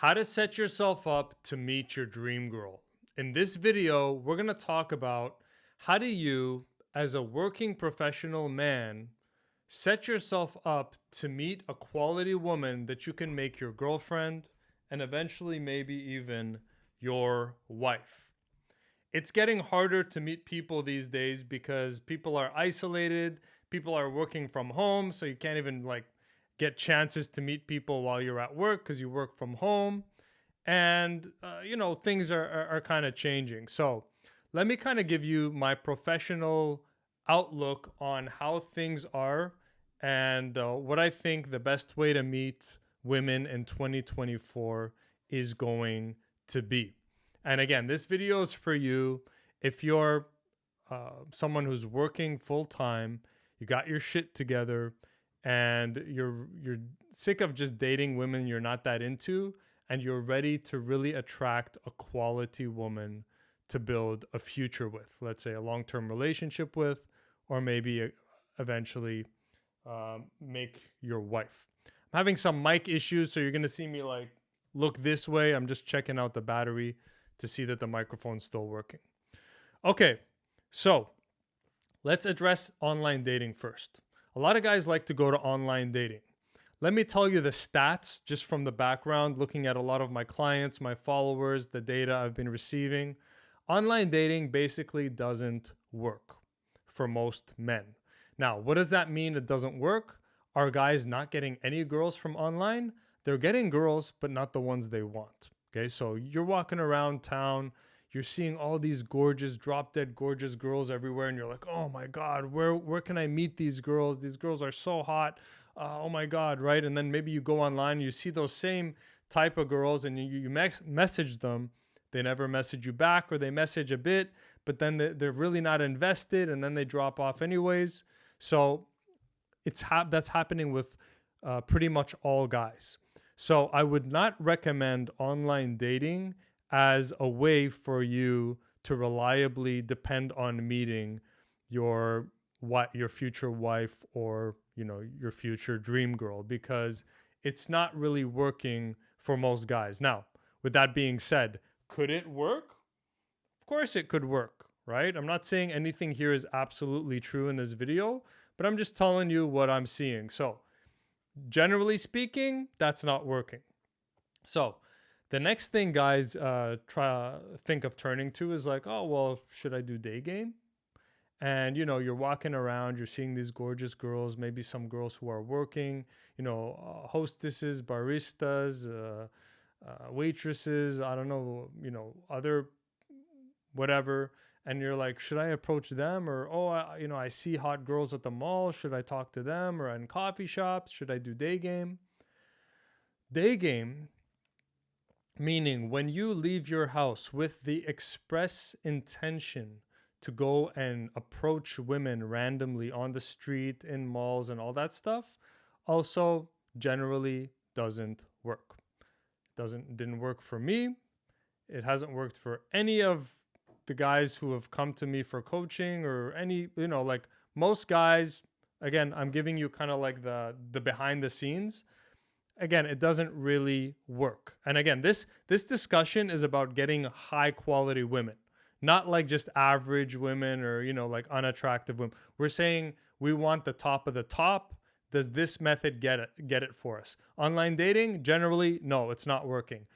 How to set yourself up to meet your dream girl. In this video, we're going to talk about how do you, as a working professional man, set yourself up to meet a quality woman that you can make your girlfriend and eventually maybe even your wife. It's getting harder to meet people these days because people are isolated, people are working from home, so you can't even get chances to meet people while you're at work because you work from home. And things are kind of changing. So let me kind of give you my professional outlook on how things are and what I think the best way to meet women in 2024 is going to be. And again, this video is for you if you're someone who's working full time, you got your shit together, and you're sick of just dating women you're not that into, and you're ready to really attract a quality woman to build a future with, let's say a long-term relationship with, or maybe eventually make your wife. I'm having some mic issues, so you're gonna see me look this way. I'm just checking out the battery to see that the microphone's still working. Okay, so let's address online dating first. A lot of guys like to go to online dating. Let me tell you the stats just from the background, looking at a lot of my clients, my followers, the data I've been receiving. Online dating basically doesn't work for most men. Now, what does that mean it doesn't work? Are guys not getting any girls from online? They're getting girls, but not the ones they want. Okay, so you're walking around town, you're seeing all these gorgeous, drop dead gorgeous girls everywhere, and you're like, oh my God, where can I meet these girls? These girls are so hot. Oh my God, right? And then maybe you go online, you see those same type of girls, and you message them. They never message you back, or they message a bit, but then they're really not invested, and then they drop off anyways. So that's happening with pretty much all guys. So I would not recommend online dating as a way for you to reliably depend on meeting your your future wife, or your future dream girl, because it's not really working for most guys. Now, with that being said, could it work? Of course it could work, right? I'm not saying anything here is absolutely true in this video, but I'm just telling you what I'm seeing. So generally speaking, that's not working. So the next thing guys think of turning to is like, oh, well, should I do day game? And you're walking around, you're seeing these gorgeous girls, maybe some girls who are working, hostesses, baristas, waitresses, I don't know, other whatever. And you're like, should I approach them? Or, oh, I see hot girls at the mall, should I talk to them? Or in coffee shops, should I do day game? Day game, meaning when you leave your house with the express intention to go and approach women randomly on the street, in malls, and all that stuff, also generally doesn't work. Didn't work for me. It hasn't worked for any of the guys who have come to me for coaching, or any, like most guys. Again, I'm giving you kind of like the behind the scenes. Again, it doesn't really work. And again, this discussion is about getting high quality women, not like just average women, or like unattractive women. We're saying we want the top of the top. Does this method get it for us? Online dating, generally, no, it's not working.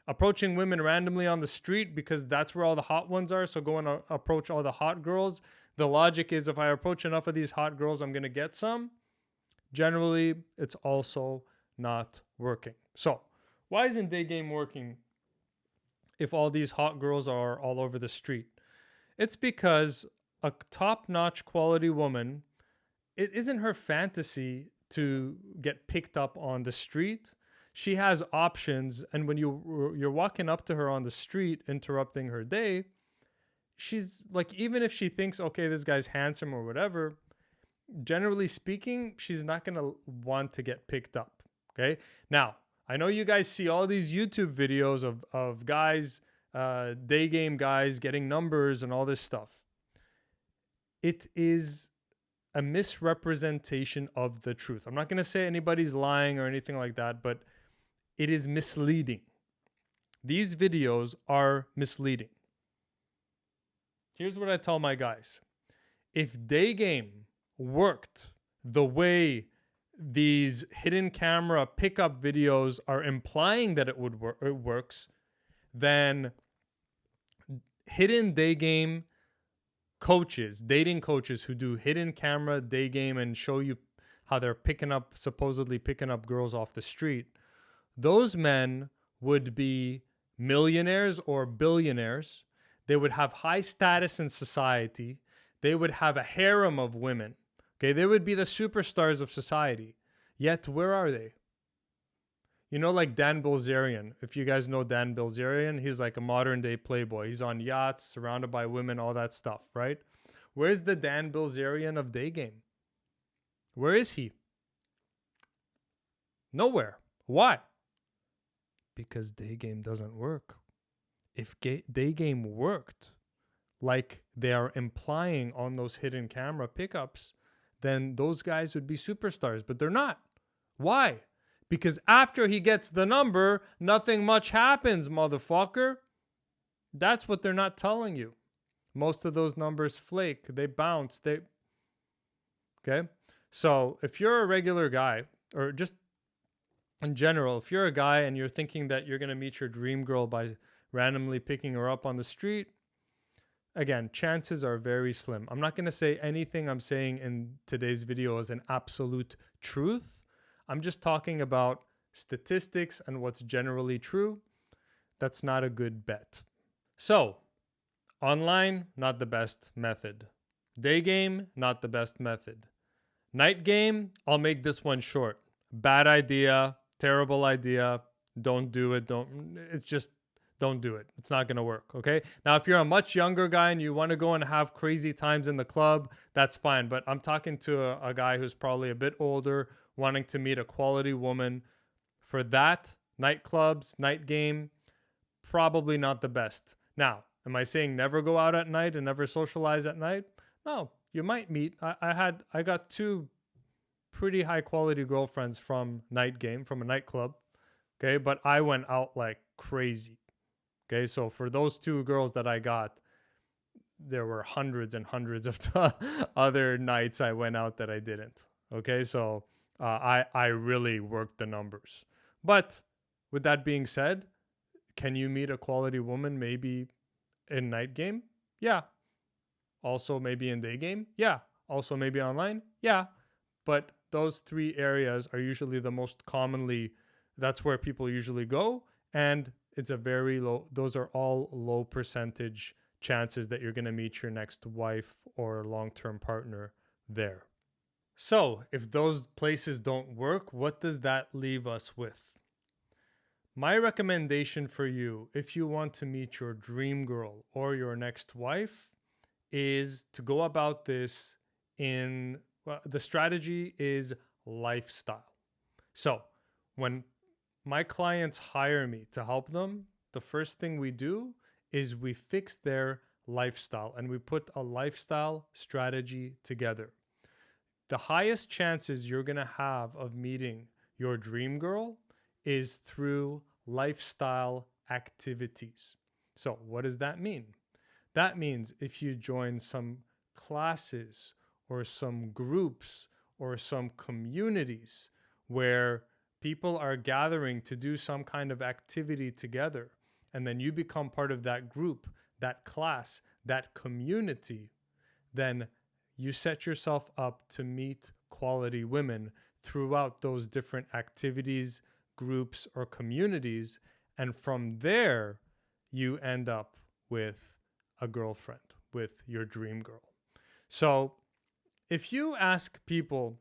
Approaching women randomly on the street because that's where all the hot ones are. So go and approach all the hot girls. The logic is, if I approach enough of these hot girls, I'm going to get some. Generally, it's also not working. So why isn't day game working if all these hot girls are all over the street? It's because a top-notch quality woman, it isn't her fantasy to get picked up on the street. She has options, and when you're walking up to her on the street, interrupting her day, she's like, even if she thinks, okay, this guy's handsome or whatever, generally speaking, she's not going to want to get picked up. Okay. Now, I know you guys see all these YouTube videos of guys, day game guys getting numbers and all this stuff. It is a misrepresentation of the truth. I'm not going to say anybody's lying or anything like that, but it is misleading. These videos are misleading. Here's what I tell my guys. If day game worked the way these hidden camera pickup videos are implying that it works, then hidden day game coaches, dating coaches who do hidden camera day game and show you how they're supposedly picking up girls off the street, those men would be millionaires or billionaires. They would have high status in society. They would have a harem of women. Okay, they would be the superstars of society. Yet, where are they? You know, like Dan Bilzerian. If you guys know Dan Bilzerian, he's like a modern day playboy. He's on yachts, surrounded by women, all that stuff, right? Where's the Dan Bilzerian of day game? Where is he? Nowhere. Why? Because day game doesn't work. If day game worked like they are implying on those hidden camera pickups, then those guys would be superstars, but they're not. Why? Because after he gets the number, nothing much happens, motherfucker. That's what they're not telling you. Most of those numbers flake. They bounce. Okay? So if you're a regular guy, or just in general, if you're a guy and you're thinking that you're going to meet your dream girl by randomly picking her up on the street, again, chances are very slim. I'm not going to say anything I'm saying in today's video is an absolute truth. I'm just talking about statistics and what's generally true. That's not a good bet. So, online, not the best method. Day game, not the best method. Night game, I'll make this one short. Bad idea, terrible idea, don't do it. Don't do it. It's not going to work, okay? Now, if you're a much younger guy and you want to go and have crazy times in the club, that's fine. But I'm talking to a guy who's probably a bit older, wanting to meet a quality woman. For that, nightclubs, night game, probably not the best. Now, am I saying never go out at night and never socialize at night? No, you might meet. I got two pretty high quality girlfriends from night game, from a nightclub, okay? But I went out like crazy. Okay, so for those two girls that I got, there were hundreds and hundreds of other nights I went out that I didn't. Okay, so I really worked the numbers. But with that being said, can you meet a quality woman maybe in night game? Yeah. Also maybe in day game? Yeah. Also maybe online? Yeah. But those three areas are usually the most commonly, that's where people usually go. And it's a very low, those are all low percentage chances that you're going to meet your next wife or long-term partner there. So if those places don't work, what does that leave us with? My recommendation for you, if you want to meet your dream girl or your next wife, is to go about this the strategy is lifestyle. So when my clients hire me to help them, the first thing we do is we fix their lifestyle and we put a lifestyle strategy together. The highest chances you're going to have of meeting your dream girl is through lifestyle activities. So what does that mean? That means if you join some classes or some groups or some communities where people are gathering to do some kind of activity together, and then you become part of that group, that class, that community, then you set yourself up to meet quality women throughout those different activities, groups, or communities. And from there, you end up with a girlfriend, with your dream girl. So if you ask people,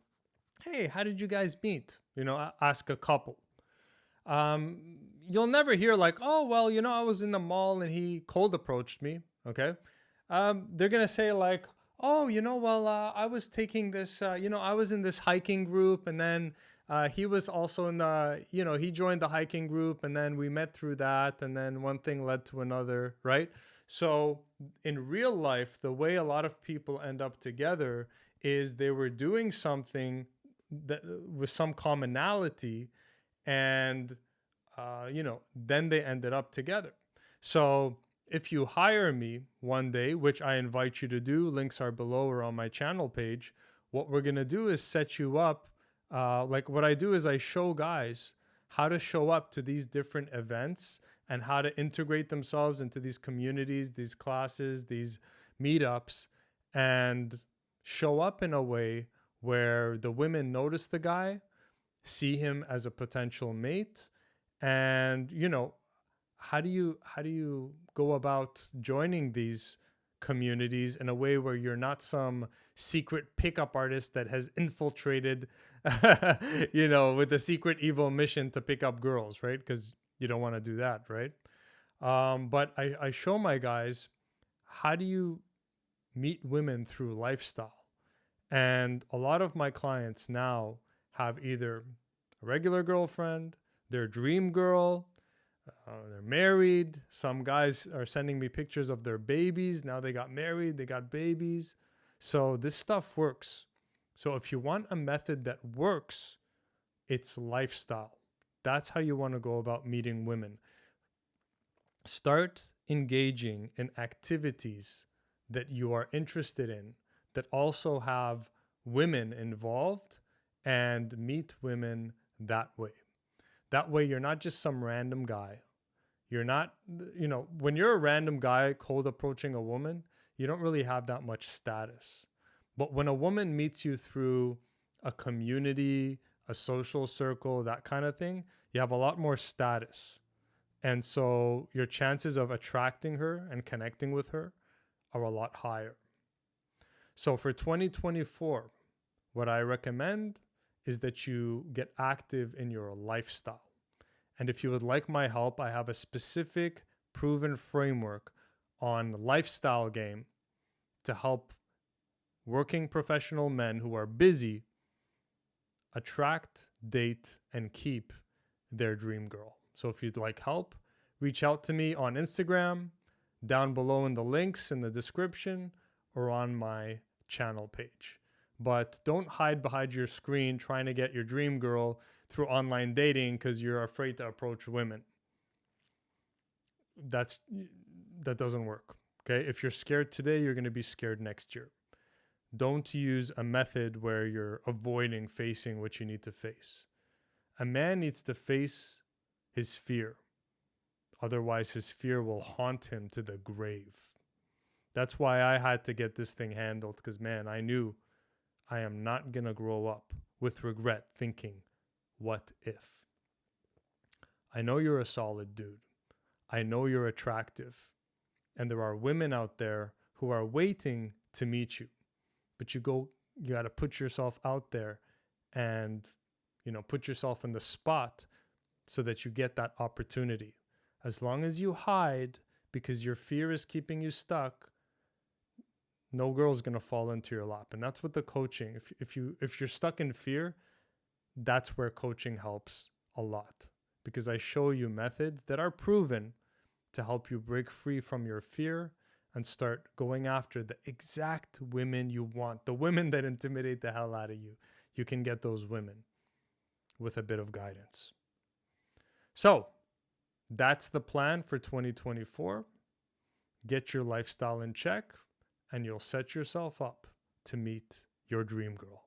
hey, how did you guys meet? Ask a couple. You'll never hear like, oh, well, I was in the mall and he cold approached me. Okay. They're going to say like, oh, I was taking this, I was in this hiking group, and then he was also in the, he joined the hiking group, and then we met through that, and then one thing led to another, right? So in real life, the way a lot of people end up together is they were doing something that with some commonality, and then they ended up together. So if you hire me one day, which I invite you to do, links are below or on my channel page. What we're going to do is set you up. Like what I do is I show guys how to show up to these different events and how to integrate themselves into these communities, these classes, these meetups, and show up in a way where the women notice the guy, see him as a potential mate, and how do you go about joining these communities in a way where you're not some secret pickup artist that has infiltrated with a secret evil mission to pick up girls, right? Because you don't want to do that, right? But I show my guys, how do you meet women through lifestyle? And a lot of my clients now have either a regular girlfriend, their dream girl, they're married. Some guys are sending me pictures of their babies. Now they got married, they got babies. So this stuff works. So if you want a method that works, it's lifestyle. That's how you want to go about meeting women. Start engaging in activities that you are interested in that also have women involved, and meet women that way. That way, you're not just some random guy. You're not, when you're a random guy cold approaching a woman, you don't really have that much status. But when a woman meets you through a community, a social circle, that kind of thing, you have a lot more status. And so your chances of attracting her and connecting with her are a lot higher. So for 2024, what I recommend is that you get active in your lifestyle. And if you would like my help, I have a specific proven framework on lifestyle game to help working professional men who are busy attract, date, and keep their dream girl. So if you'd like help, reach out to me on Instagram, down below in the links in the description, or on my channel page. But don't hide behind your screen trying to get your dream girl through online dating because you're afraid to approach women. That doesn't work. Okay? If you're scared today, you're going to be scared next year. Don't use a method where you're avoiding facing what you need to face. A man needs to face his fear. Otherwise, his fear will haunt him to the grave. That's why I had to get this thing handled, because, man, I knew I am not going to grow up with regret thinking, what if? I know you're a solid dude. I know you're attractive. And there are women out there who are waiting to meet you. But you got to put yourself out there and, put yourself in the spot so that you get that opportunity. As long as you hide because your fear is keeping you stuck, no girl's going to fall into your lap. And that's what the coaching, if you're stuck in fear, that's where coaching helps a lot, because I show you methods that are proven to help you break free from your fear and start going after the exact women you want, the women that intimidate the hell out of you. You can get those women with a bit of guidance. So that's the plan for 2024. Get your lifestyle in check, and you'll set yourself up to meet your dream girl.